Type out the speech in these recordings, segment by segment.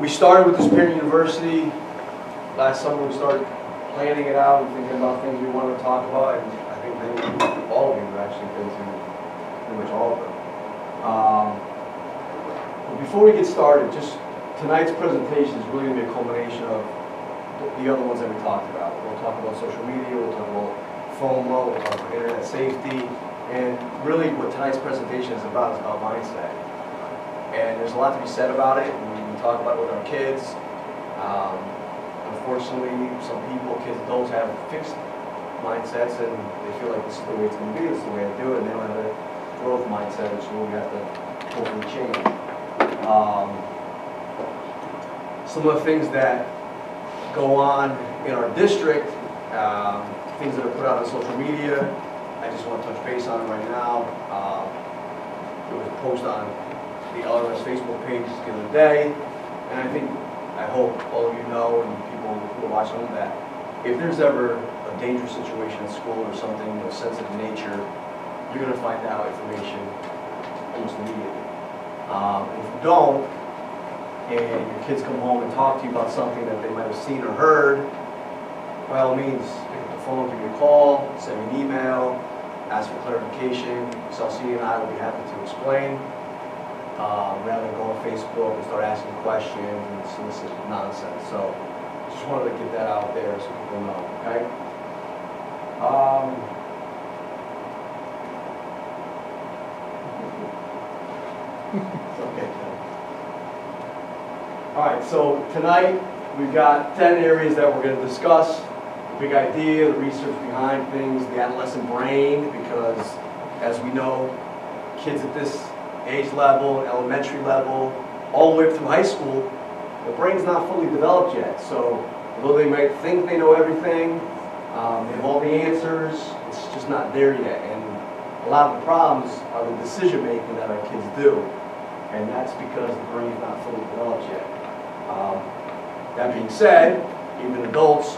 We started with this parent university. Last summer we started planning it out and thinking about things we wanted to talk about, and I think all of you have actually been to pretty much all of them. But before we get started, just tonight's presentation is really going to be a culmination of the other ones that we talked about. We'll talk about social media, we'll talk about FOMO, we'll talk about internet safety, and really what tonight's presentation is about mindset. And there's a lot to be said about it, and we talk about it with our kids. Unfortunately, some people, kids, adults have fixed mindsets and they feel like this is the way it's going to be, this is the way to do it, and they don't have a growth mindset, which is what we have to hopefully change. Some of the things that go on in our district, things that are put out on social media, I just want to touch base on right now. There was a post on the LRS Facebook page the other day, and I hope all of you know, and people who are watching that, if there's ever a dangerous situation at school or something of sensitive nature, you're going to find out information almost immediately. If you don't, and your kids come home and talk to you about something that they might have seen or heard, by all means, pick up the phone, give me a call, send me an email, ask for clarification. Celsi and I will be happy to explain. Rather than go on Facebook and start asking questions and solicit nonsense. So, just wanted to get that out there so people know, okay? It's okay. All right, so tonight we've got 10 areas that we're going to discuss. The big idea, the research behind things, the adolescent brain, because as we know, kids at this age level, elementary level, all the way up through high school, the brain's not fully developed yet. So although they might think they know everything, they have all the answers, it's just not there yet. And a lot of the problems are the decision making that our kids do. And that's because the brain's not fully developed yet. That being said, even adults,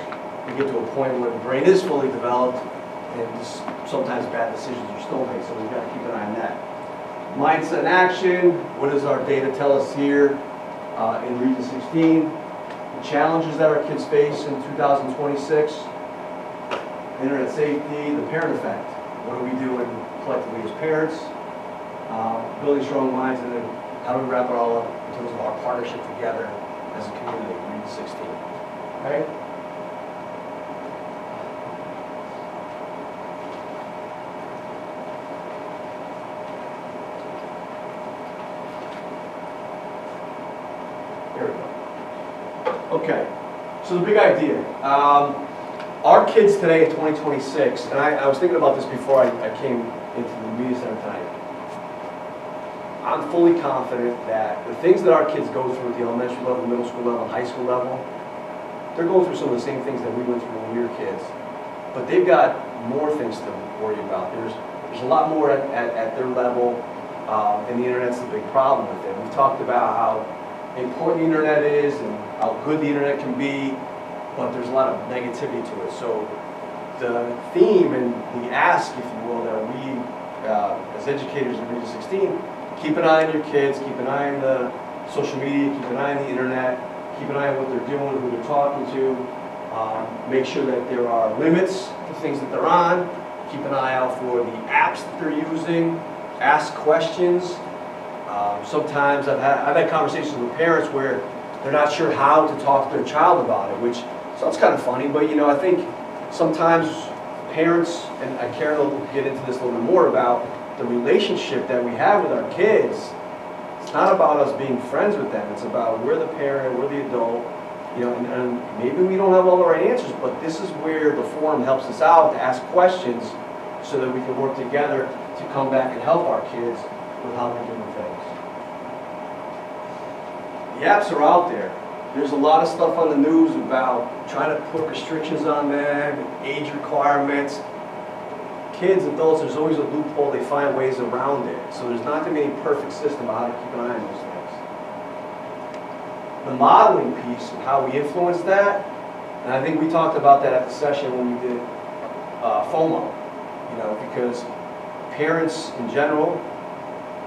we get to a point where the brain is fully developed and just sometimes bad decisions are still made. So we've got to keep an eye on that. Mindset and action, what does our data tell us here in Region 16? The challenges that our kids face in 2026, internet safety, the parent effect. What are we doing collectively as parents? Building strong minds, and then how do we wrap it all up in terms of our partnership together as a community, Region 16. Okay? There we go. Okay, so the big idea. Our kids today in 2026, and I was thinking about this before I came into the media center tonight. I'm fully confident that the things that our kids go through at the elementary level, middle school level, high school level, they're going through some of the same things that we went through when we were kids. But they've got more things to worry about. There's a lot more at their level, and the internet's the big problem with it. We've talked about how important the internet is and how good the internet can be, but there's a lot of negativity to it. So the theme and the ask, if you will, that we as educators in Region 16, keep an eye on your kids, keep an eye on the social media, keep an eye on the internet, keep an eye on what they're doing, who they're talking to, make sure that there are limits to things that they're on, keep an eye out for the apps that they're using, ask questions. Sometimes I've had conversations with parents where they're not sure how to talk to their child about it, which sounds kind of funny, but you know, I think sometimes parents, and Karen will get into this a little bit more about the relationship that we have with our kids. It's not about us being friends with them, it's about we're the parent, we're the adult, you know, and maybe we don't have all the right answers, but this is where the forum helps us out to ask questions so that we can work together to come back and help our kids with how they're doing things. The apps are out there. There's a lot of stuff on the news about trying to put restrictions on them, age requirements. Kids, adults, there's always a loophole. They find ways around it. So there's not going to be a perfect system of how to keep an eye on those things. The modeling piece of how we influence that, and I think we talked about that at the session when we did FOMO, you know, because parents in general,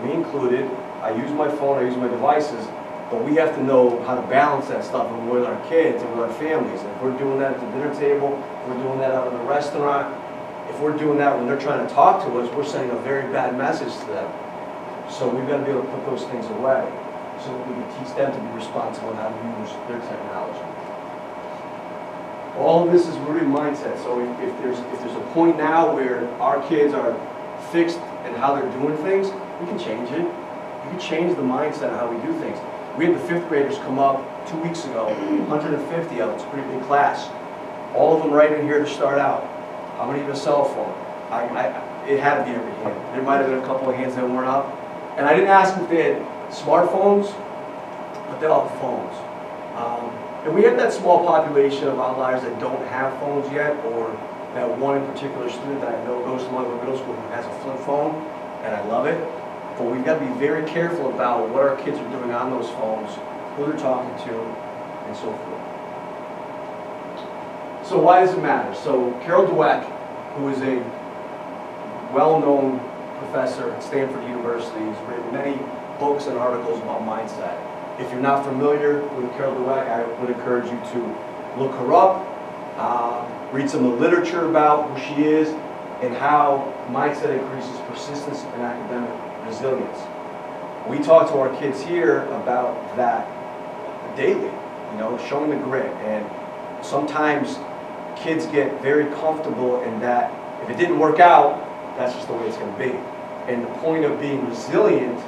me included, I use my phone, I use my devices, But we have to know how to balance that stuff with our kids and with our families. And if we're doing that at the dinner table, if we're doing that out in the restaurant, if we're doing that when they're trying to talk to us, we're sending a very bad message to them. So we've got to be able to put those things away so that we can teach them to be responsible and how to use their technology. All of this is rooted in mindset. So if there's a point now where our kids are fixed in how they're doing things, we can change it. We can change the mindset of how we do things. We had the 5th graders come up 2 weeks ago, 150 of them. It's a pretty big class. All of them right in here to start out. How many have a cell phone? It had to be every hand. There might have been a couple of hands that weren't up. And I didn't ask if they had smartphones, but they all have phones. And we have that small population of outliers that don't have phones yet, or that one in particular student that I know goes to Mother Middle School who has a flip phone, and I love it. But we've got to be very careful about what our kids are doing on those phones, who they're talking to, and so forth. So why does it matter? So Carol Dweck, who is a well-known professor at Stanford University, has written many books and articles about mindset. If you're not familiar with Carol Dweck, I would encourage you to look her up, read some of the literature about who she is and how mindset increases persistence and academic resilience. We talk to our kids here about that daily, showing the grit. And sometimes kids get very comfortable in that if it didn't work out, that's just the way it's going to be. And the point of being resilient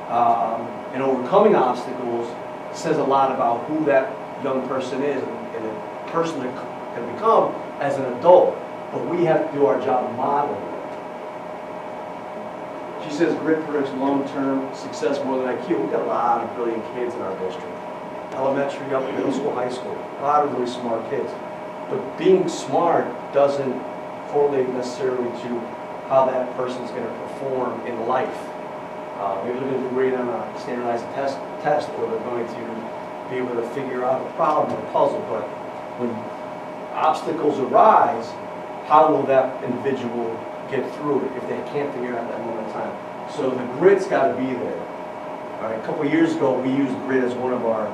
and overcoming obstacles says a lot about who that young person is and the person that can become as an adult. But we have to do our job modeling it. She says grit predicts long-term success more than IQ. We've got a lot of brilliant kids in our district. Elementary, up middle school, high school. A lot of really smart kids. But being smart doesn't correlate necessarily to how that person's going to perform in life. Maybe they're going to do great on a standardized test, or they're going to be able to figure out a problem or a puzzle. But when obstacles arise, how will that individual get through it if they can't figure it out at that moment in time? So the grit's got to be there. All right, a couple of years ago, we used grit as one of our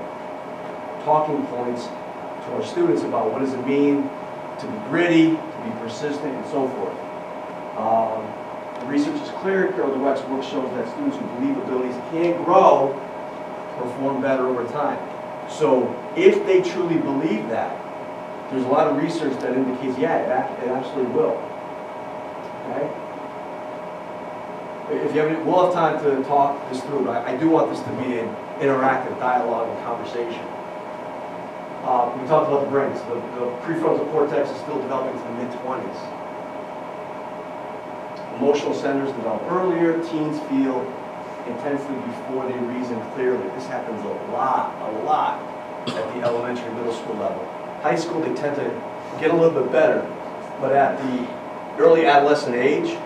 talking points to our students about what does it mean to be gritty, to be persistent, and so forth. The research is clear. Carol Dweck's work shows that students who believe abilities can grow perform better over time. So if they truly believe that, there's a lot of research that indicates, yeah, it absolutely will. Okay? If you have, we'll have time to talk this through, but I do want this to be an interactive dialogue and conversation. We talked about the brains. The prefrontal cortex is still developing to the mid-20s. Emotional centers develop earlier. Teens feel intensely before they reason clearly. This happens a lot at the elementary, middle school level. High school, they tend to get a little bit better, but at the early adolescent age,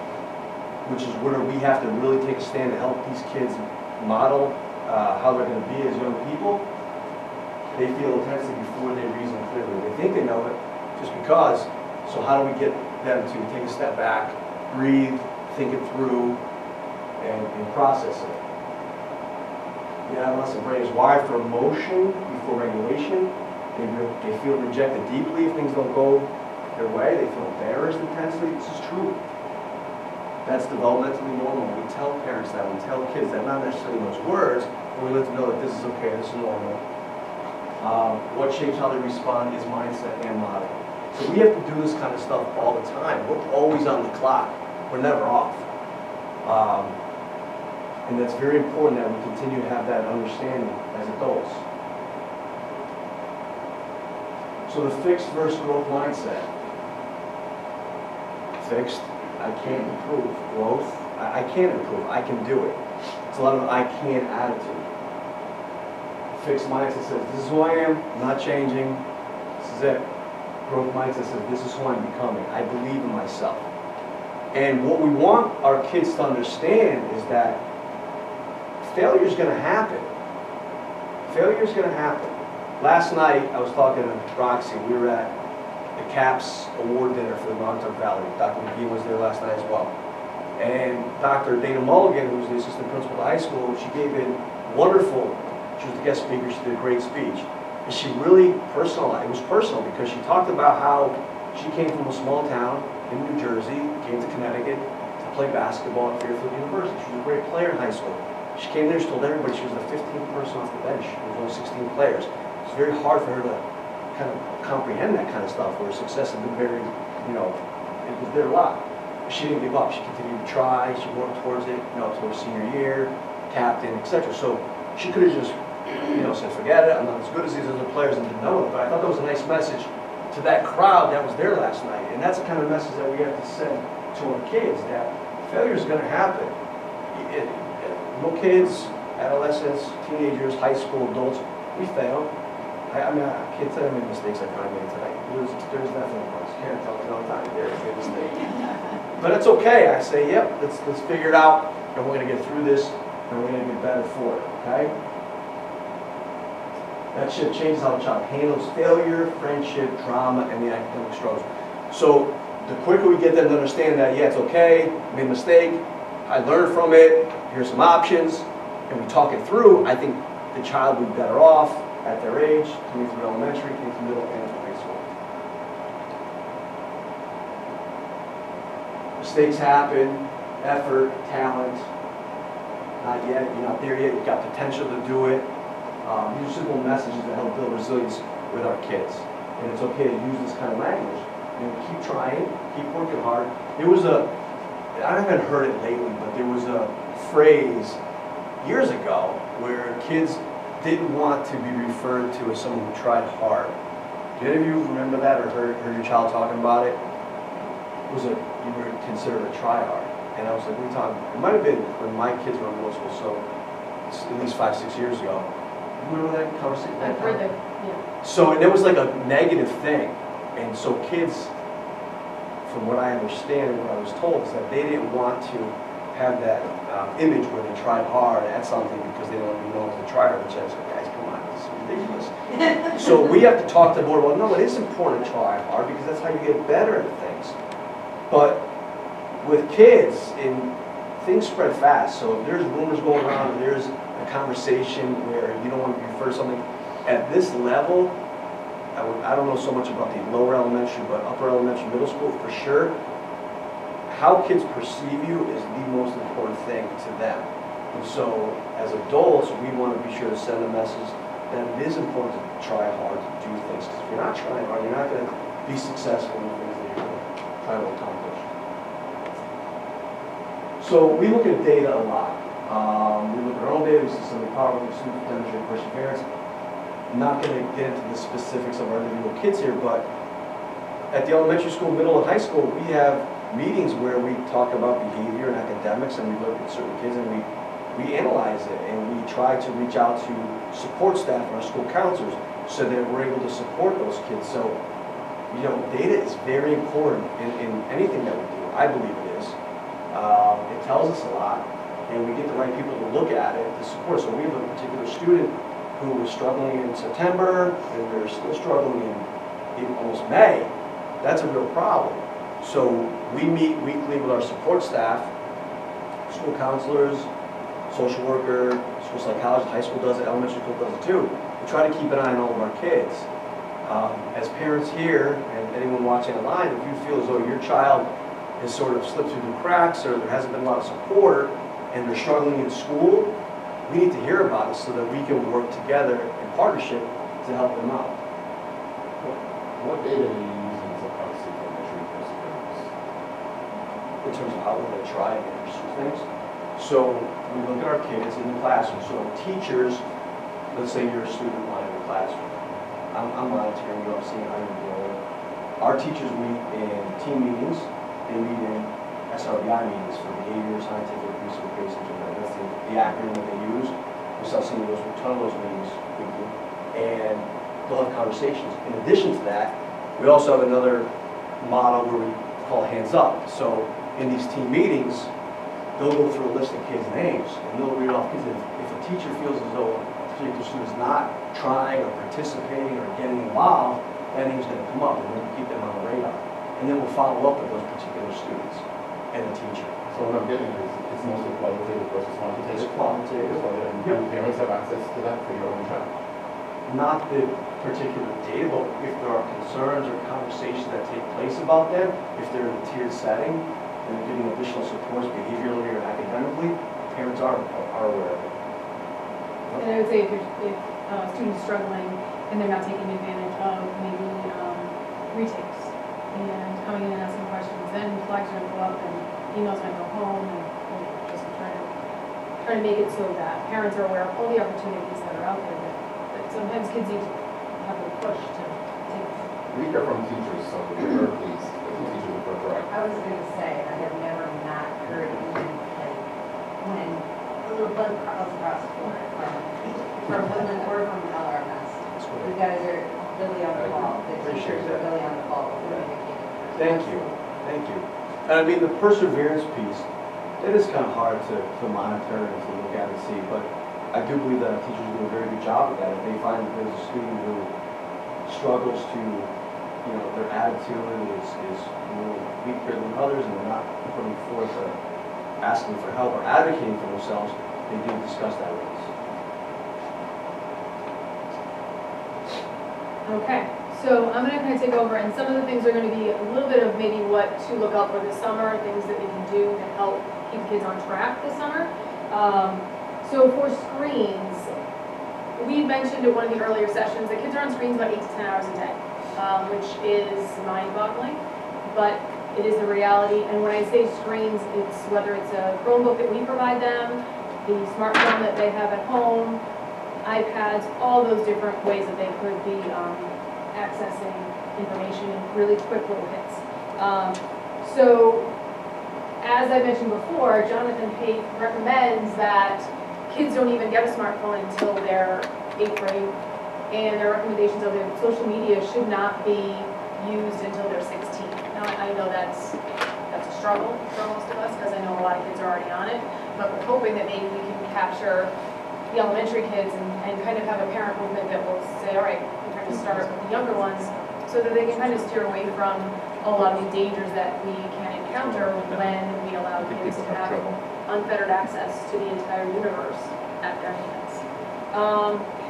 which is where we have to really take a stand to help these kids model how they're going to be as young people, they feel intensely before they reason clearly. They think they know it just because, so how do we get them to take a step back, breathe, think it through, and process it? The adolescent brain is wired for emotion before regulation. They feel rejected deeply if things don't go their way. They feel embarrassed intensely. This is true. That's developmentally normal. We tell parents that. We tell kids that, not necessarily those words, but we let them know that this is okay, this is normal. What shapes how they respond is mindset and modeling. So we have to do this kind of stuff all the time. We're always on the clock. We're never off. And that's very important that we continue to have that understanding as adults. So the fixed versus growth mindset. Fixed, I can't improve. Growth, I can't improve. I can do it. It's a lot of I can attitude. Fixed mindset says, this is who I am, I'm not changing, this is it. Growth mindset says, this is who I'm becoming. I believe in myself. And what we want our kids to understand is that failure is going to happen. Failure is going to happen. Last night, I was talking to Roxy. We were at the CAPS award dinner for the Montauk Valley. Dr. McGee was there last night as well. And Dr. Dana Mulligan, who's the assistant principal at the high school, she gave a wonderful She was the guest speaker. She did a great speech. And she really personalized, it was personal because she talked about how she came from a small town in New Jersey, came to Connecticut to play basketball at Fairfield University. She was a great player in high school. She came there, she told everybody she was the 15th person off the bench. There was only 16 players. It was very hard for her to kind of comprehend that kind of stuff, where success had been very, it was there a lot. She didn't give up. She continued to try. She worked towards it, to her senior year, captain, etc. So she could have just, said, forget it, I'm not as good as these other players, and didn't know it. But I thought that was a nice message to that crowd that was there last night. And that's the kind of message that we have to send to our kids, that failure is going to happen. Little kids, adolescents, teenagers, high school, adults, we fail. I can't tell you how many mistakes I probably made tonight. There's definitely ones. Can't tell me all the time. There's a mistake. But it's okay. I say, yep, let's figure it out, and we're going to get through this, and we're going to get better for it, okay? That shit changes how a child handles failure, friendship, drama, and the academic struggles. So the quicker we get them to understand that, yeah, it's okay, I made a mistake, I learned from it, here's some options, and we talk it through, I think the child will be better off at their age, coming through elementary, coming through middle, and through high school. Mistakes happen, effort, talent, not yet, you're not there yet, you've got potential to do it. These are simple messages that help build resilience with our kids. And it's okay to use this kind of language. Keep trying, keep working hard. There was I haven't heard it lately, but there was a phrase years ago where kids didn't want to be referred to as someone who tried hard. Do any of you remember that or heard your child talking about it? You were considered a tryhard. And I was like, what are you talking about? It might have been when my kids were in middle school, so it's at least 5-6 years ago. Remember that conversation? I've heard that, yeah. So, and it was like a negative thing. And so kids, from what I understand and what I was told, is that they didn't want to have that image where they tried hard at something because they don't want to be known as a tryhard, which I was like, guys, come on, this is ridiculous. So we have to talk to the board, well, no, it is important to try hard because that's how you get better at things. But with kids, things spread fast. So if there's rumors going around, there's a conversation where you don't want to refer to something at this level. I don't know so much about the lower elementary, but upper elementary, middle school for sure. How kids perceive you is the most important thing to them. And so as adults, we want to be sure to send a message that it is important to try hard to do things. Because if you're not trying hard, you're not going to be successful in the things that you're going to try to accomplish. So we look at data a lot. We look at our own data, we see some of the power of students demonstrate perseverance. I'm not going to get into the specifics of our individual kids here, but at the elementary school, middle, and high school, we have meetings where we talk about behavior and academics, and we look at certain kids and we analyze it, and we try to reach out to support staff and our school counselors so that we're able to support those kids. So, data is very important in anything that we do. I believe it is. It tells us a lot, and we get the right people to look at it to support. So we have a particular student who was struggling in September, and they're still struggling in almost May. That's a real problem. So we meet weekly with our support staff, school counselors, social worker, school psychologist, high school does it, elementary school does it too. We try to keep an eye on all of our kids. As parents here, and anyone watching online, if you feel as though your child has sort of slipped through the cracks or there hasn't been a lot of support and they're struggling in school, we need to hear about it so that we can work together in partnership to help them out. What data are you using as a proxy for measuring perseverance? In terms of how we're going to try and pursue things. So we look at our kids in the classroom. So teachers, let's say you're a student line in the classroom. I'm monitoring you, I'm seeing how you're doing. Our teachers meet in team meetings. They meet in SRBI meetings for behavior, scientific, research-based intervention. That's the acronym that they use. We start seeing those, a ton of those meetings weekly. And they'll have conversations. In addition to that, we also have another model where we call hands up. So in these team meetings, they'll go through a list of kids' names and they'll read off kids. If a teacher feels as though a particular student is not trying or participating or getting involved, that name's going to come up and we'll keep them on the radar. And then we'll follow up with those particular students and the teacher. So what I'm getting at is mostly qualitative versus quantitative? It's quantitative. And do parents have access to that for your own child? Not the particular data, but if there are concerns or conversations that take place about them, if they're in a tiered setting and they're getting additional supports behaviorally or academically, parents are aware of it. And I would say if a student's struggling and they're not taking advantage of maybe retakes and coming in and asking questions, then flags are going to go up and emails might go home and just trying to make it so that parents are aware of all the opportunities that are out there that sometimes kids need to have a push to take. We hear from teachers, so we're very pleased that the teachers are correct. I was going to say, I have never not heard even like when a little bug crawls across the floor from Woodland or from LRMS. You guys are really on the ball. The Appreciate teachers are that. really on the ball with communicating. Thank you, thank you. And I mean, the perseverance piece, it is kind of hard to monitor and to look at and see, but I do believe that our teachers do a very good job of that. If they find that there's a student who struggles to, their attitude is a little weaker than others and they're not putting forth asking for help or advocating for themselves, they do discuss that with us. Okay, so I'm going to kind of take over, and some of the things are going to be a little bit of maybe what to look out for this summer, things that we can do to help keep kids on track this summer. So for screens, we mentioned at one of the earlier sessions that kids are on screens about 8 to 10 hours a day, which is mind-boggling, but it is the reality. And when I say screens, it's whether it's a Chromebook that we provide them, the smartphone that they have at home, iPads, all those different ways that they could be accessing information in really quick little hits. So, as I mentioned before, Jonathan Pate recommends that kids don't even get a smartphone until they're 8th grade, and their recommendations of their social media should not be used until they're 16. Now, I know that's a struggle for most of us, because I know a lot of kids are already on it, but we're hoping that maybe we can capture the elementary kids and kind of have a parent movement that will say, all right, we're trying to start with the younger ones so that they can kind of steer away from a lot of the dangers that we can encounter when we allow kids to have unfettered access to the entire universe at their hands.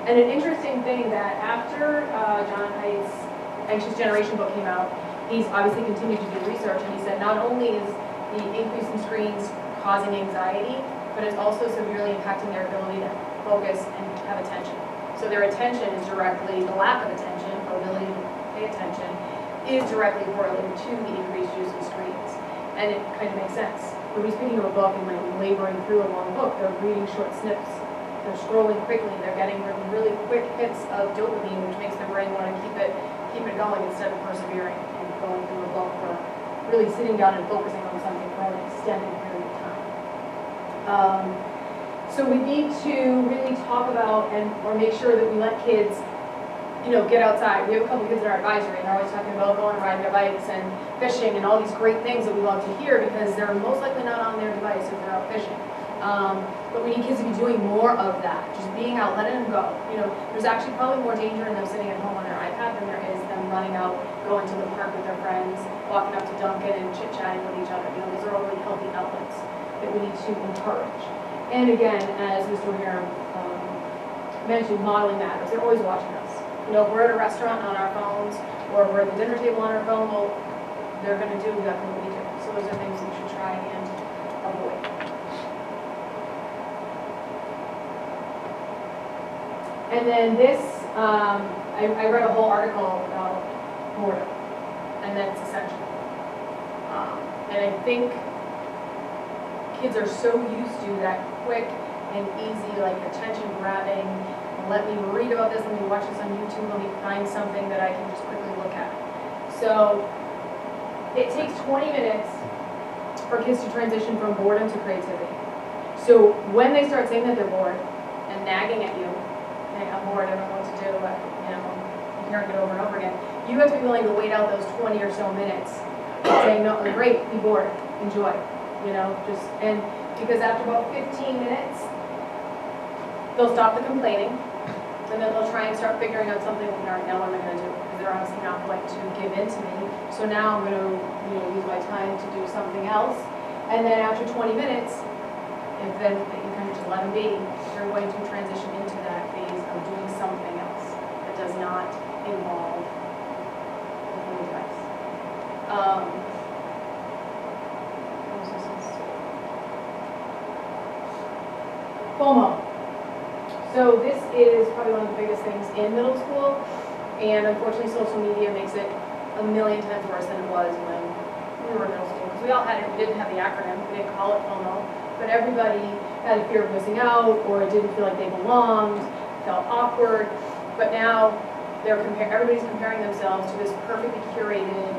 And an interesting thing that after John Haight's Anxious Generation book came out, he's obviously continued to do research, and he said not only is the increase in screens causing anxiety, but it's also severely impacting their ability to focus and have attention. So their attention is directly, the lack of attention, or ability to pay attention, is directly correlated to the increased use of screens. And it kind of makes sense. When we're speaking of a book and like laboring through a long book, they're reading short snips, they're scrolling quickly, they're getting really quick hits of dopamine, which makes their brain want to keep it going instead of persevering and going through a book or really sitting down and focusing on something for an extended period of time. So we need to really talk about or make sure that we let kids, get outside. We have a couple of kids in our advisory, and they're always talking about going and riding their bikes and fishing and all these great things that we love to hear because they're most likely not on their device if they're out fishing. But we need kids to be doing more of that, just being out, letting them go. There's actually probably more danger in them sitting at home on their iPad than there is them running out, going to the park with their friends, walking up to Duncan and chit-chatting with each other. Those are all really healthy outlets that we need to encourage. And again, as Mr. O'Hara mentioned, modeling matters. They're always watching us. If we're at a restaurant on our phones, or we're at the dinner table on our phone, well, they're going to do exactly what we do. So those are things we should try and avoid. And then this, I read a whole article about boredom, and that's essential. And I think kids are so used to that quick and easy, like attention grabbing, let me read about this, let me watch this on YouTube, let me find something that I can just quickly look at. So it takes 20 minutes for kids to transition from boredom to creativity. So when they start saying that they're bored and nagging at you, hey, I'm bored, I don't know what to do, I'm hearing it over and over again, you have to be willing to wait out those 20 or so minutes saying, no, great, be bored, enjoy, and because after about 15 minutes, they'll stop the complaining, and then they'll try and start figuring out something, all right, now what am I going to do? Because they're obviously not going to give in to me, so now I'm going to use my time to do something else, and then after 20 minutes, then you kind of just let them be, they're going to transition into that phase of doing something else that does not involve the device. What was this? FOMO. So this is probably one of the biggest things in middle school, and unfortunately social media makes it a million times worse than it was when we were in middle school. Because we all had it, we didn't have the acronym, we didn't call it FOMO, but everybody had a fear of missing out, or didn't feel like they belonged, felt awkward. But now everybody's comparing themselves to this perfectly curated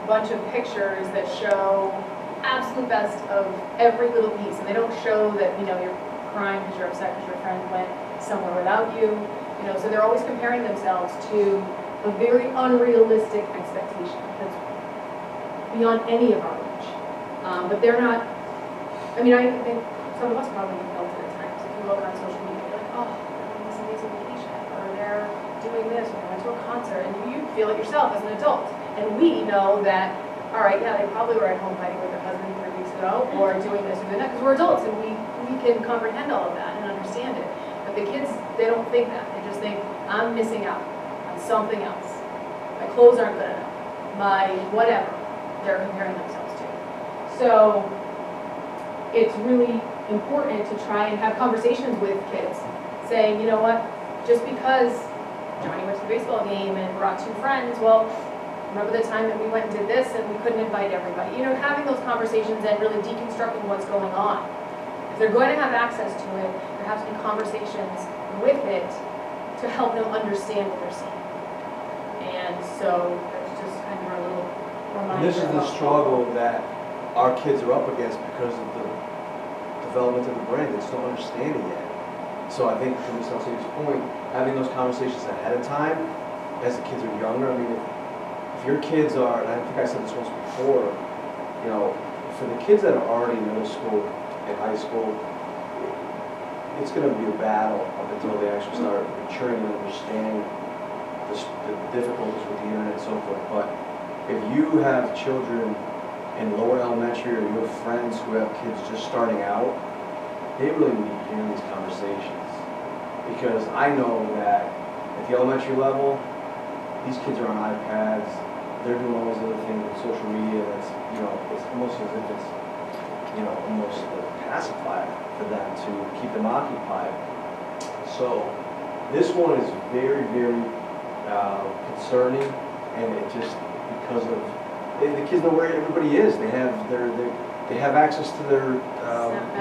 bunch of pictures that show absolute best of every little piece, and they don't show that, you know, you're crying because you're upset because your friend went somewhere without you, you know, so they're always comparing themselves to a very unrealistic expectation that's beyond any of our reach. But they're not, I mean, I think some of us probably felt it at times. If you look on social media, you're like, oh, they're on this amazing vacation, or they're doing this, or they went to a concert, and you feel it yourself as an adult. And we know that, all right, yeah, they probably were at home fighting with their husband 3 weeks ago, or doing this or doing that, because we're adults, and we can comprehend all of that and understand it. But the kids, they don't think that. They just think, I'm missing out on something else. My clothes aren't good enough. My whatever they're comparing themselves to. So it's really important to try and have conversations with kids, saying, you know what, just because Johnny went to the baseball game and brought 2 friends, well, remember the time that we went and did this and we couldn't invite everybody? You know, having those conversations and really deconstructing what's going on. If they're going to have access to it, there has to be conversations with it to help them understand what they're seeing. And so that's just kind of our little reminder. And this is the struggle that our kids are up against because of the development of the brain. They just don't understand it yet. So I think, to Ms. Elsie's point, having those conversations ahead of time, as the kids are younger, I mean, if your kids are, and I think I said this once before, you know, for the kids that are already in middle school and high school, it's going to be a battle up until they actually start maturing and understanding the difficulties with the internet and so forth. But if you have children in lower elementary, or you have friends who have kids just starting out, they really need to hear these conversations. Because I know that at the elementary level, these kids are on iPads, they're doing all those other things with social media that's, you know, it's almost as if it's, you know, almost a pacifier for them to keep them occupied. So this one is very, very concerning, and it just, because of, the kids know where everybody is. They have access to their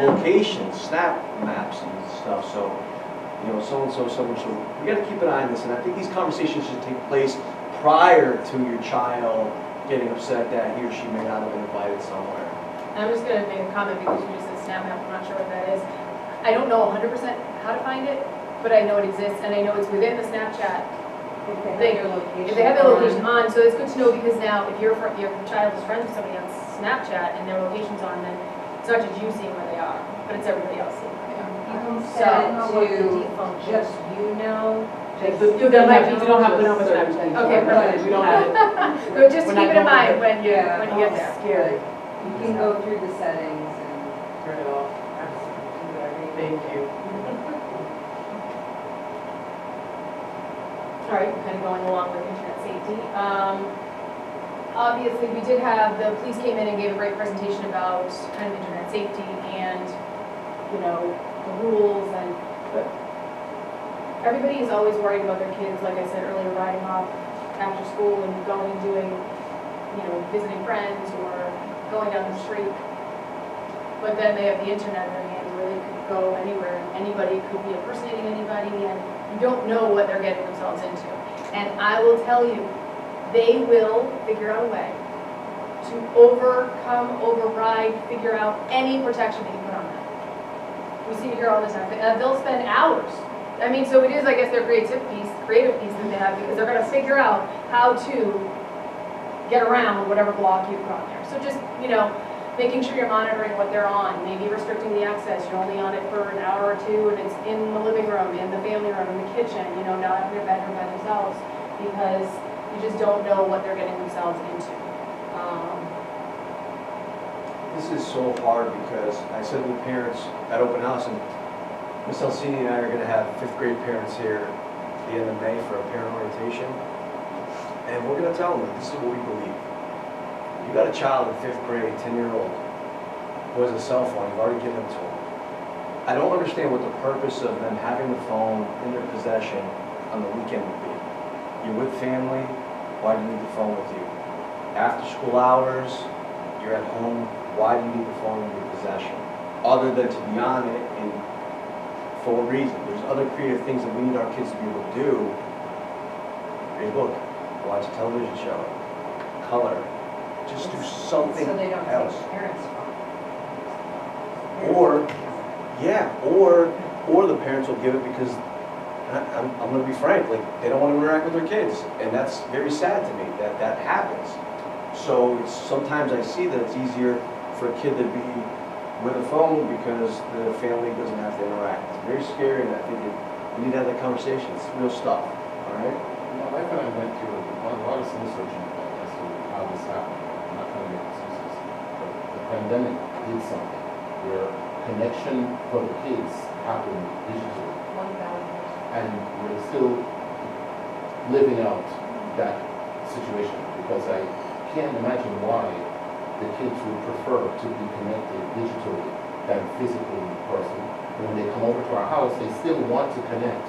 locations, snap maps and stuff. So, you know, so-and-so, so-and-so. So we got to keep an eye on this, and I think these conversations should take place prior to your child getting upset that he or she may not have been invited somewhere. I'm just going to make a comment because you just said snap map. I'm not sure what that is. I don't know 100% how to find it, but I know it exists, and I know it's within the Snapchat. If they have their location. If they have their location on, so it's good to know, because now if your child is friends with somebody on Snapchat and their location's on, then it's not just you seeing where they are, but it's everybody else seeing where they are. You can set it to just you know. That might be, you don't have to know with Snapchat. Okay, perfect. We don't have it. But just keep it in mind when you get there. Scary. You can go through the settings and Turn it off. Thank you. All right, kind of going along with internet safety. Obviously, we did have, the police came in and gave a great presentation about kind of internet safety and, you know, the rules, and but everybody is always worried about their kids, like I said earlier, riding off after school and going and doing, you know, visiting friends or going down the street. But then they have the internet in their hands where they could go anywhere, and anybody could be impersonating anybody, and you don't know what they're getting themselves into. And I will tell you, they will figure out a way to overcome, override, figure out any protection that you put on them. We see it here all the time. They'll spend hours. I mean, so it is, I guess, their creative piece that they have, because they're going to figure out how to get around whatever block you put on there. So just, you know, making sure you're monitoring what they're on, maybe restricting the access. You're only on it for an hour or two, and it's in the living room, in the family room, in the kitchen, you know, not in their bedroom by themselves, because you just don't know what they're getting themselves into. this is so hard because I said to the parents at open house, and Ms. Alcini and I are gonna have 5th grade parents here at the end of May for a parent orientation. And we're gonna tell them, this is what we believe. You got a child in 5th grade, 10-year-old, who has a cell phone, you've already given it to them. I don't understand what the purpose of them having the phone in their possession on the weekend would be. You're with family, why do you need the phone with you? After school hours, you're at home, why do you need the phone in your possession? Other than to be on it and for a reason. There's other creative things that we need our kids to be able to do. Read a book, watch a television show, color, just do something So they don't else. take parents' phone. Or, yeah, or the parents will give it because, I'm gonna be frank, like, they don't want to interact with their kids. And that's very sad to me, that happens. So sometimes I see that it's easier for a kid to be with a phone because the family doesn't have to interact. It's very scary, and I think we need to have that conversation. It's real stuff, all right? My wife and I went through a lot of soul searching as to how this happened. I'm not trying to make excuses, but the pandemic did something where connection for the kids happened digitally. 1,000%. And we're still living out that situation because I can't imagine why the kids would prefer to be connected digitally than physically in person. When they come over to our house, they still want to connect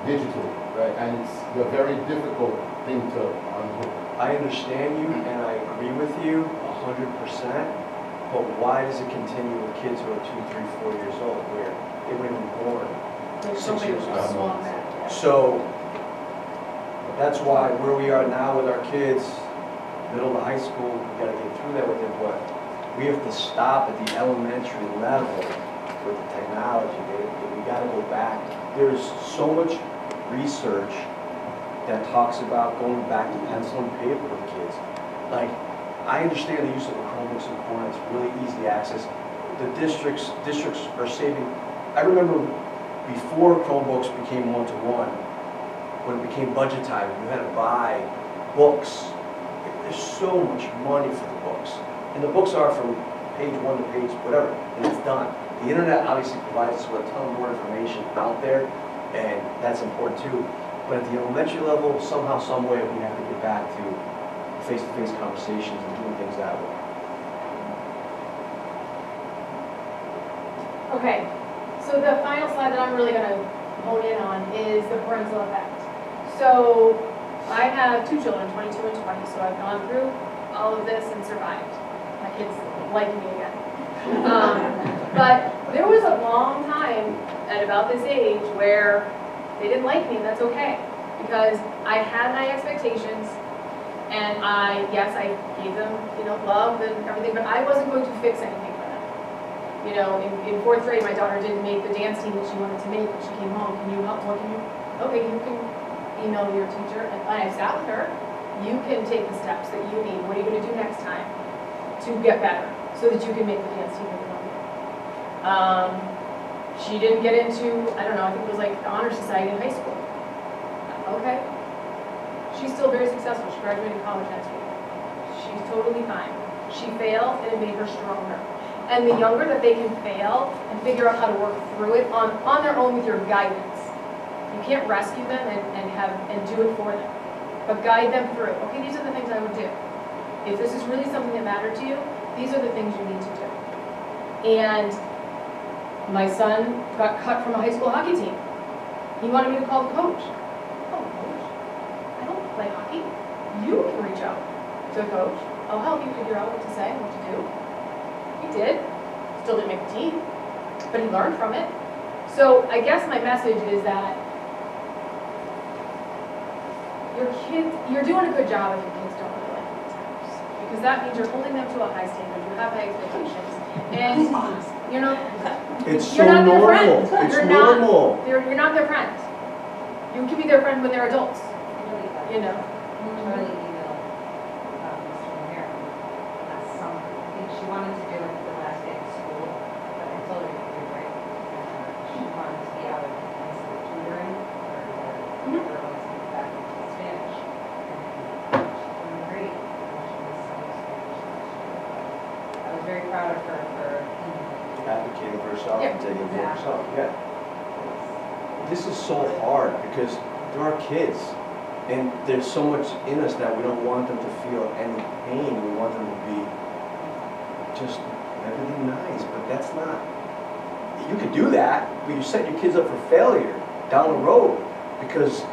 digitally. Right. And it's a very difficult thing to unhook. I understand you, and I agree with you 100%, but why does it continue with kids who are 2, 3, 4 years old, where they weren't even born? There's 6 so many years ago. small back. So, that's why where we are now with our kids, middle to high school, we gotta get through that with them, but we have to stop at the elementary level with the technology. We gotta go back. There's so much research that talks about going back to pencil and paper with kids. Like, I understand the use of the Chromebooks is important, it's really easy access. The districts are saving, I remember before Chromebooks became one-to-one, when it became budget time, you had to buy books. There's so much money for the books. And the books are from page 1 to page whatever, and it's done. The internet obviously provides us with a ton more information out there, and that's important too. But at the elementary level, somehow, some way, we have to get back to face-to-face conversations and doing things that way. Okay, so the final slide that I'm really gonna hone in on is the parental effect. So I have 2 children, 22 and 20, so I've gone through all of this and survived. My kids like me again. But there was a long time at about this age where they didn't like me, and that's okay. Because I had my expectations, and yes, I gave them, love and everything, but I wasn't going to fix anything for them. In 4th grade, my daughter didn't make the dance team that she wanted to make when she came home. Can you help? What can you? Okay, you can email your teacher, and I sat with her. You can take the steps that you need. What are you going to do next time to get better so that you can make the dance team that you want to make? She didn't get into, I don't know, I think it was like the honor society in high school. Okay. She's still very successful. She graduated college next week. She's totally fine. She failed, and it made her stronger. And the younger that they can fail and figure out how to work through it on their own with your guidance. You can't rescue them and do it for them, but guide them through. Okay, these are the things I would do. If this is really something that mattered to you, these are the things you need to do. And my son got cut from a high school hockey team. He wanted me to call the coach. Oh, coach, I don't play hockey. You can reach out to the coach. I'll help you figure out what to say and what to do. He did. Still didn't make the team, but he learned from it. So I guess my message is that you're doing a good job if your kids don't really like you sometimes, because that means you're holding them to a high standard. You have high expectations, and It's so you're not their friend. normal. It's You're normal. You're not their friend. You can be their friend when they're adults. Charlie emailed Mr. O'Hara last summer. I think she wanted to do it the last day of school, but I told her to do it right. She wanted to be out of tutoring or girls in back into Spanish. And she's doing great. She was studying Spanish last year. I was very proud of photographer for. Advocating for herself Yeah, and taking care of exactly. herself, yeah. This is so hard because they're our kids. And there's so much in us that we don't want them to feel any pain. We want them to be just everything nice, but that's not. You could do that, but you set your kids up for failure down the road because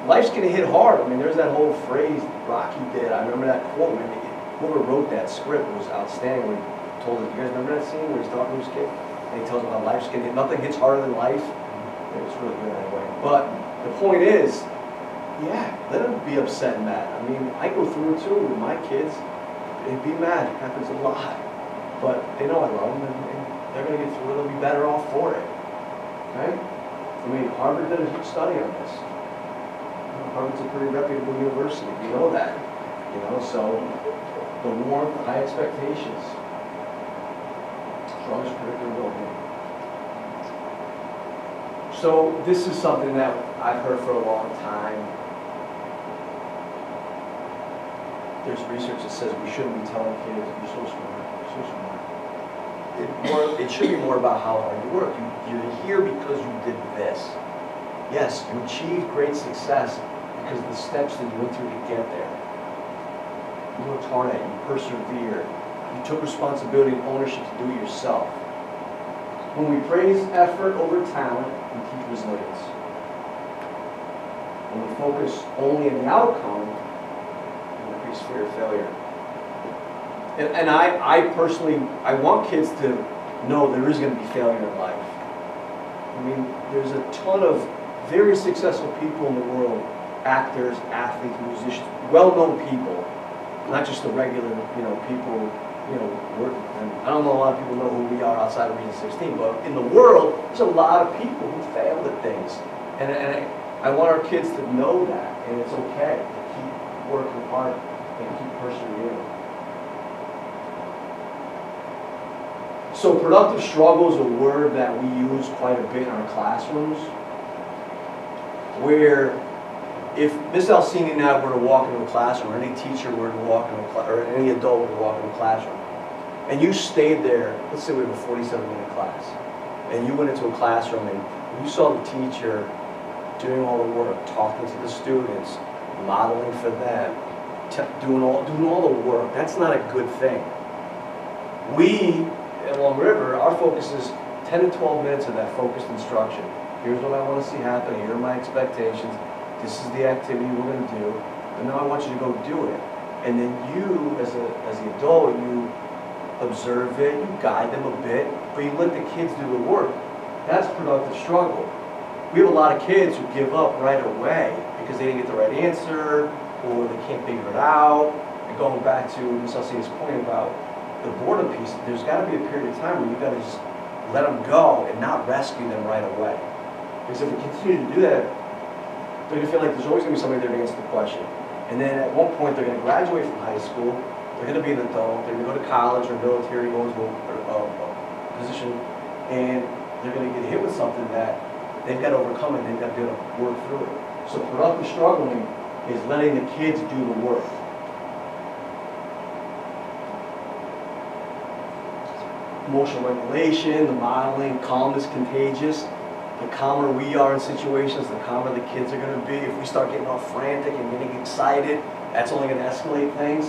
life's gonna hit hard. I mean, there's that whole phrase Rocky did. I remember that quote. I mean, whoever wrote that script was outstanding when he told us. You guys remember that scene where he's talking to his kid and he tells him how life's gonna hit. Nothing hits harder than life. It was really good anyway. But the point is, yeah, let them be upset and mad. I mean, I go through it too with my kids. They'd be mad. It happens a lot. But they know I love them and they're going to get through it. They'll be better off for it. Okay? I mean, Harvard did a huge study on this. You know, Harvard's a pretty reputable university. We know that. You know, so the warmth, high expectations, strongest predictor of well-being. So this is something that I've heard for a long time. There's research that says we shouldn't be telling kids, you're so smart, you're so smart. It should be more about how hard you work. You're here because you did this. Yes, you achieved great success because of the steps that you went through to get there. You worked hard at it, you persevered. You took responsibility and ownership to do it yourself. When we praise effort over talent, we teach resilience. When we focus only on the outcome, we increase fear of failure. And I personally, I want kids to know there is going to be failure in life. I mean, there's a ton of very successful people in the world, actors, athletes, musicians, well-known people, not just the regular, people, and I don't know a lot of people know who we are outside of Region 16, but in the world, there's a lot of people who failed at things. And I want our kids to know that, and it's okay to keep working hard and keep persevering. So productive struggle is a word that we use quite a bit in our classrooms, where if Miss Alcini and I were to walk into a classroom, or any teacher were to walk into a class, or any adult were to walk into a classroom, and you stayed there, let's say we have a 47-minute class, and you went into a classroom and you saw the teacher doing all the work, talking to the students, modeling for them, doing all the work, that's not a good thing. We, at Long River, our focus is 10 to 12 minutes of that focused instruction. Here's what I want to see happen, here are my expectations, this is the activity we're going to do, and now I want you to go do it. And then you, as the adult, you observe it, you guide them a bit, but you let the kids do the work. That's productive struggle. We have a lot of kids who give up right away because they didn't get the right answer, or they can't figure it out. And going back to Ms. Alcini's point about the boredom piece, there's got to be a period of time where you've got to just let them go and not rescue them right away. Because if we continue to do that, they're going to feel like there's always going to be somebody there to answer the question. And then at one point, they're going to graduate from high school, they're going to be an adult, they're going to go to college or military, go into a position, and they're going to get hit with something that they've got to overcome and they've got to be able to work through it. So productive struggling is letting the kids do the work. Emotional regulation, the modeling, calm is contagious. The calmer we are in situations, the calmer the kids are going to be. If we start getting all frantic and getting excited, that's only going to escalate things.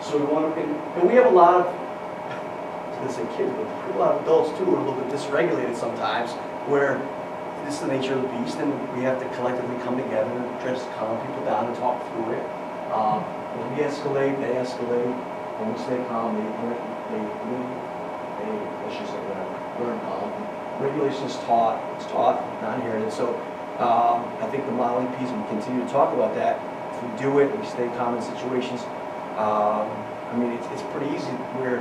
So we want to, and we have a lot of, I was going to say kids, but a lot of adults too are a little bit dysregulated sometimes, where this is the nature of the beast, and we have to collectively come together and try to calm people down and talk through it. When we escalate, they escalate. When we stay calm, let's just say learn calm. Regulation is taught, it's taught, not inherited. So I think the modeling piece, we continue to talk about that. If we do it, we stay calm in situations. I mean, it's pretty easy where,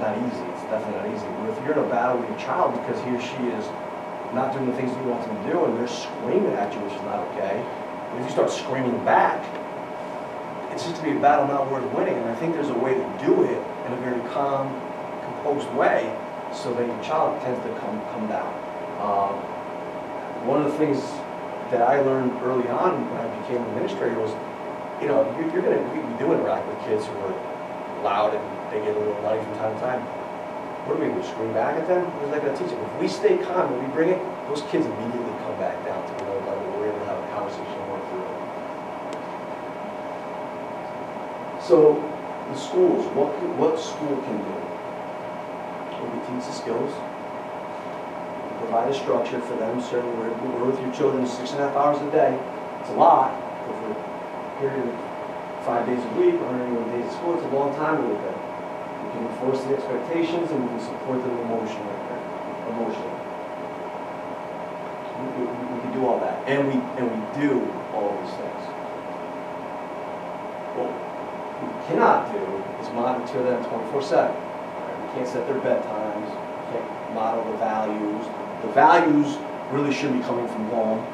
not easy, it's definitely not easy, but if you're in a battle with your child because he or she is not doing the things you want them to do and they're screaming at you, which is not okay, but if you start screaming back, it's just to be a battle not worth winning. And I think there's a way to do it in a very calm, composed way, so that your child tends to come down. One of the things that I learned early on when I became an administrator was, we do interact with kids who are loud and they get a little nutty from time to time. what do we scream back at them? What is that going to teach them? If we stay calm and we bring it, those kids immediately come back down to another level. We're able to have a conversation and work through it. So the schools, what school can do? Well, we teach the skills, we provide a structure for them. Certainly, we're with your children 6.5 hours a day. It's a lot, but for a period of 5 days a week, 181 days of school, it's a long time with them. We can enforce the expectations and we can support them emotionally. We can do all that, and we do all these things. What we cannot do is monitor them 24/7. We can't set their bedtimes. We can't model the values. The values really should be coming from home.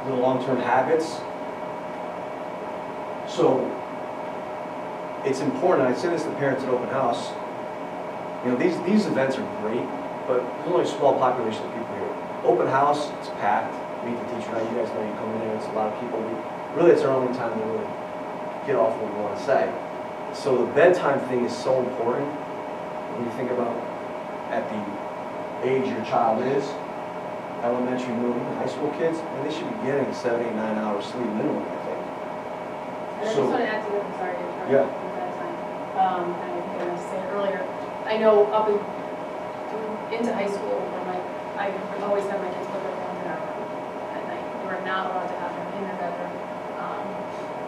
The long-term habits. So it's important. I say this to parents at open house. You know, these events are great, but there's only a small population of people here. Open house, it's packed. Meet the teacher. Now you guys know you come in there. It's a lot of people. Really, it's our only time to really get off what we want to say. So the bedtime thing is so important when you think about at the age your child is. Elementary, middle, even high school kids, and they should be getting 7, 8, 9 hours sleep minimum, I think. And I just want to add to that, I'm sorry to interrupt. Yeah. At that time. And I think I must say it earlier. I know up into high school, I always have my kids put their phones in our room at night. You are not allowed to have them in your bedroom.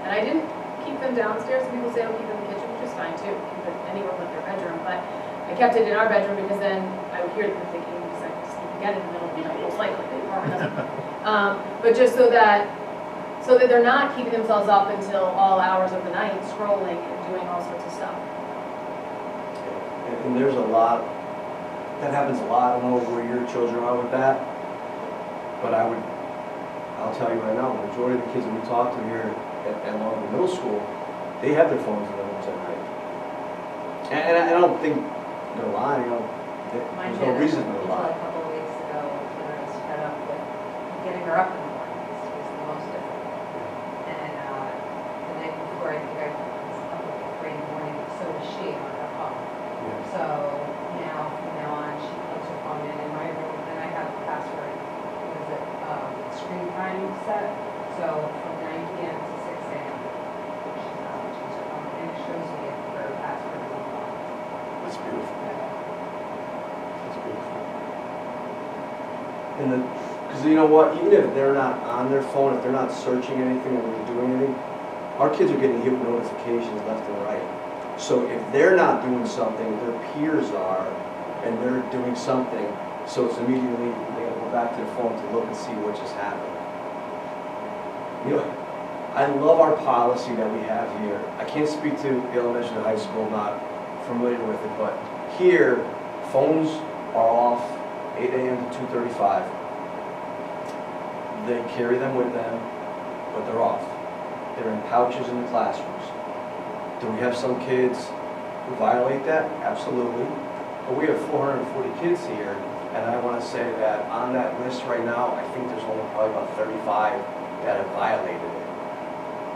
And I didn't keep them downstairs. Some people say, oh, keep them in the kitchen, which is fine too. Keep it anywhere but their bedroom. But I kept it in our bedroom because then I would hear them thinking, because I could sneak again in the middle of the night, most likely. But just so that they're not keeping themselves up until all hours of the night, scrolling and doing all sorts of stuff. And there's a lot, that happens a lot. I don't know where your children are with that, but I'll tell you right now, the majority of the kids that we talk to here at Long Middle School, they have their phones in their rooms at night. And I don't think they're lying, there's no reason to lie. A couple of weeks ago, when I was fed up with getting her up in the morning, this was the most difficult. And the night before, I think I was up at 3 in the morning, so was she on her phone. So now, from now on, she puts her phone in my room, and I have a password, screen time set. So from 9 p.m. to 6 a.m., she's not watching her phone, and it shows me if her password is unlocked. That's beautiful. That's beautiful. And because you know what, even if they're not on their phone, if they're not searching anything or they're doing anything, our kids are getting hit with notifications left and right. So if they're not doing something, their peers are, and they're doing something, so it's immediately, they gotta go back to their phone to look and see what just happened. You know, I love our policy that we have here. I can't speak to the elementary or high school, not familiar with it, but here, phones are off 8 a.m. to 2:35. They carry them with them, but they're off. They're in pouches in the classrooms. Do we have some kids who violate that? Absolutely. But we have 440 kids here, and I want to say that on that list right now, I think there's only probably about 35 that have violated it.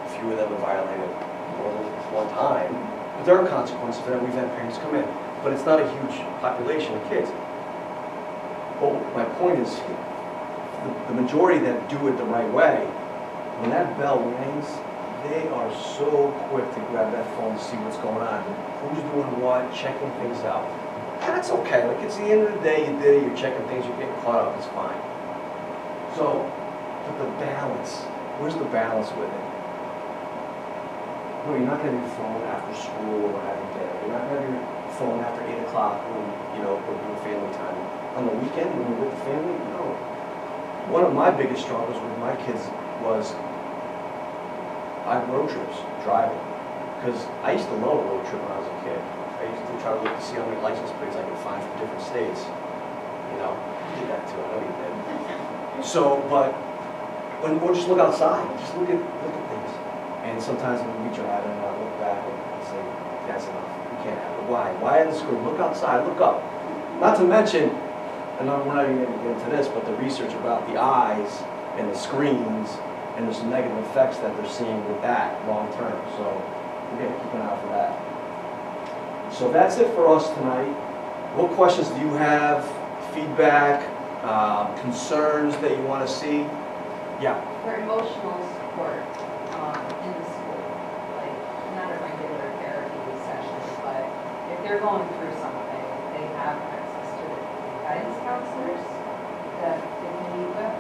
A few of them have violated it more than one time. But there are consequences for that. We've had parents come in. But it's not a huge population of kids. But my point is, the majority that do it the right way, when that bell rings, they are so quick to grab that phone to see what's going on. Who's doing what, checking things out. That's okay. Like, it's the end of the day, you did it, you're checking things, you're getting caught up, it's fine. So, but the balance, where's the balance with it? No, you're not going to have your phone after school or having dinner. You're not going to have your phone after 8 o'clock when, we're doing family time. On the weekend, when you're with the family, no. One of my biggest struggles with my kids was I had road trips, driving. Because I used to love a road trip when I was a kid. I used to try to look to see how many license plates I could find from different states. You did that too, I know you did. So, but, or just look outside, just look at things. And sometimes when we drive and I look back and say, that's enough, we can't have it. Why? Why at the school? Look outside, look up. Not to mention, and we're not even going to get into this, but the research about the eyes and the screens, and there's some negative effects that they're seeing with that long term. So we got to keep an eye out for that. So that's it for us tonight. What questions do you have? Feedback, concerns that you want to see? Yeah. For emotional support in the school, like not a regular therapy session, but if they're going through something, they have access to guidance counselors that they can meet with.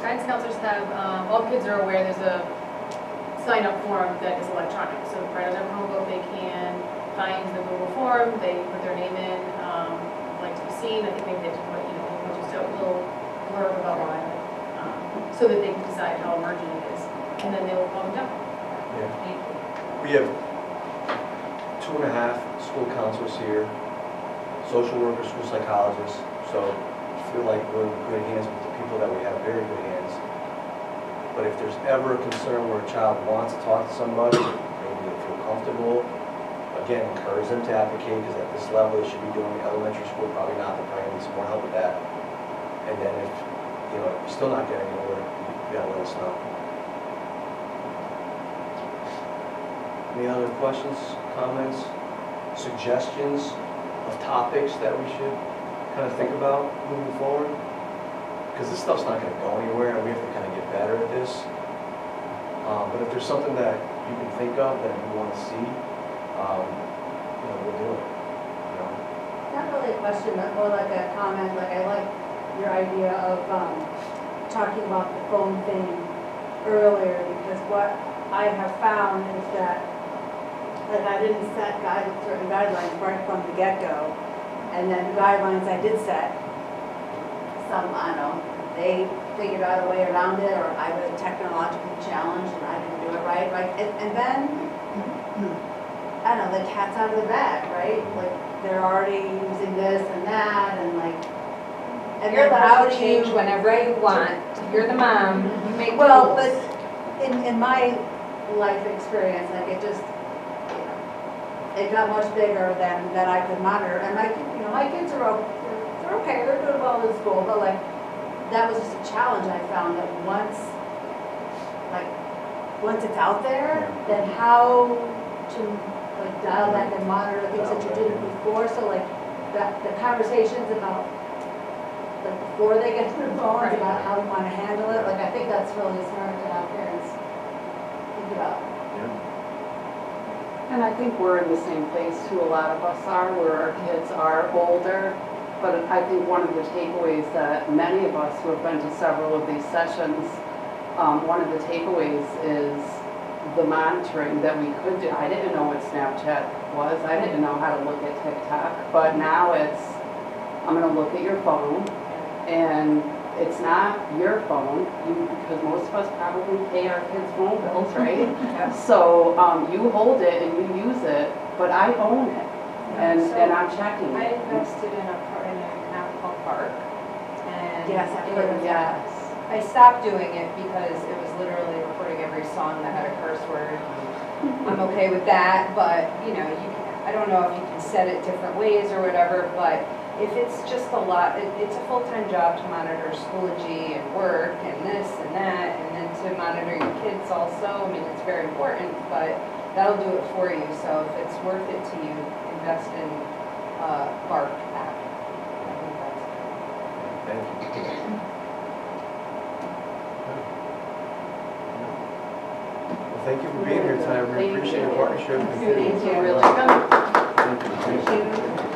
Guidance counselors have, all kids are aware there's a sign-up form that is electronic. So right on their Chromebook, they can find the Google form, they put their name in, like to be seen. I think maybe they have to put, just a little blurb about why, so that they can decide how emergent it is. And then they will call them down. Yeah. Thank you. We have 2.5 school counselors here, social workers, school psychologists. So I feel like we're in good hands with the people that we have, very good hands. But if there's ever a concern where a child wants to talk to somebody, maybe they feel comfortable, again, encourage them to advocate, because at this level they should be doing elementary school, probably not, they're probably need some more help with that. And then if, you're still not getting anywhere, you gotta let us know. Any other questions, comments, suggestions of topics that we should kind of think about moving forward? Because this stuff's not gonna go anywhere, and we have to kind of get better at this. But if there's something that you can think of that you want to see, we'll do it. Not really a question, but more like a comment. Like, I like your idea of talking about the phone thing earlier, because what I have found is that I didn't set certain guidelines right from the get-go, and then the guidelines I did set, I don't know, they figured out a way around it, or I was technologically challenged and I didn't do it right. Like, and then, I don't know, the cat's out of the bag, right? Like, they're already using this and that, and like, and You're then allowed how to do change you? whenever you want. You're the mom, you make Well, rules. but in my life experience, like, it just, it got much bigger than I could monitor. And my kids are okay, they're doing well in school, but like, that was just a challenge I found, that once it's out there, then how to like dial back and monitor things that you didn't before. So like the conversations about like before they get to the phones, Right. about how you want to handle it, like I think that's really smart to have parents think about. And I think we're in the same place too, a lot of us are, where our kids are older. But I think one of the takeaways that many of us who have been to several of these sessions, one of the takeaways is the monitoring that we could do. I didn't know what Snapchat was. I didn't know how to look at TikTok. But now it's, I'm going to look at your phone, and it's not your phone, because most of us probably pay our kids' phone bills, right? So you hold it and you use it, but I own it, and I'm checking I it. invested in an National Park, and Yes, I've heard of that. Yes. I stopped doing it because it was literally recording every song that had a curse word. I'm okay with that, but I don't know if you can set it different ways or whatever, but if it's just a lot, it's a full-time job to monitor Schoology and work and this and that, and then to monitor your kids also. I mean, it's very important, but that'll do it for you. So if it's worth it to you, invest in Bark app. I think that's good. Thank you. Well, thank you for being here tonight. I really appreciate your partnership. Thank you. Really good. Thank you. Thank you.